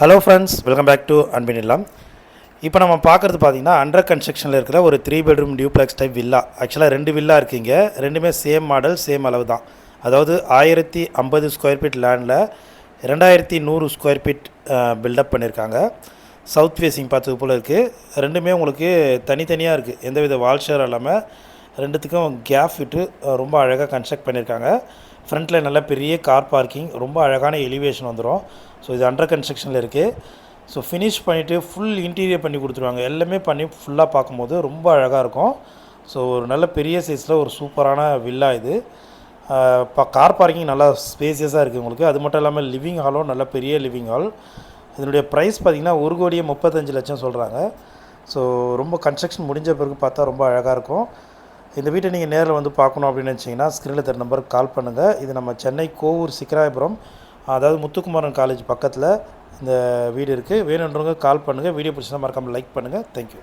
Hello friends, welcome back to அன்பின் இல்லம். இப்போ நம்ம பார்க்குறது பார்த்தீங்கன்னா அண்டர் கன்ஸ்ட்ரக்ஷனில் இருக்கிற ஒரு 3 பெட்ரூம் டியூப்ளெக்ஸ் டைப் வில்லா. ஆக்சுவலாக 2 வில்லா இருக்குங்க. ரெண்டுமே சேம் மாடல், சேம் அளவு தான். அதாவது 1050 ஸ்கொயர் ஃபீட் லேண்டில் 2100 ஸ்கொயர் ஃபீட் பில்டப் பண்ணியிருக்காங்க. சவுத் ஃபேஸிங் பார்த்தது போல் இருக்குது. ரெண்டுமே உங்களுக்கு தனித்தனியாக இருக்குது, எந்தவித வால் ஷேர் இல்லாமல் ரெண்டுத்துக்கும் கேப் விட்டு ரொம்ப அழகாக கன்ஸ்ட்ரக்ட் பண்ணியிருக்காங்க. ஃப்ரண்ட்டில் நல்ல பெரிய கார் பார்க்கிங், ரொம்ப அழகான எலிவேஷன் வந்துடும். ஸோ இது அண்டர் கன்ஸ்ட்ரக்ஷனில் இருக்குது. ஸோ ஃபினிஷ் பண்ணிவிட்டு ஃபுல் இன்டீரியர் பண்ணி கொடுத்துருவாங்க. எல்லாமே பண்ணி ஃபுல்லாக பார்க்கும்போது ரொம்ப அழகாக இருக்கும். ஸோ ஒரு நல்ல பெரிய சைஸில் ஒரு சூப்பரான வில்லா இது. இப்போ கார் பார்க்கிங் நல்லா ஸ்பேசியஸாக இருக்குது உங்களுக்கு. அது மட்டும் இல்லாமல் லிவிங் ஹாலும் நல்ல பெரிய லிவிங் ஹால். இதனுடைய ப்ரைஸ் பார்த்திங்கன்னா 1,35,00,000 சொல்கிறாங்க. ஸோ ரொம்ப கன்ஸ்ட்ரக்ஷன் முடிஞ்ச பிறகு பார்த்தா ரொம்ப அழகாக இருக்கும். இந்த வீட்டை நீங்கள் நேரில் வந்து பார்க்கணும் அப்படின்னு நினச்சிங்கன்னா ஸ்க்ரீனில் தர நம்பருக்கு கால் பண்ணுங்கள். இது நம்ம சென்னை கோவூர் சிக்கராயபுரம், அதாவது முத்துக்குமாரன் காலேஜ் பக்கத்தில் இந்த வீடு இருக்குது. வேணுன்றவங்க கால் பண்ணுங்கள். வீடியோ பிடிச்சா மறக்காமல் லைக் பண்ணுங்கள். தேங்க்யூ.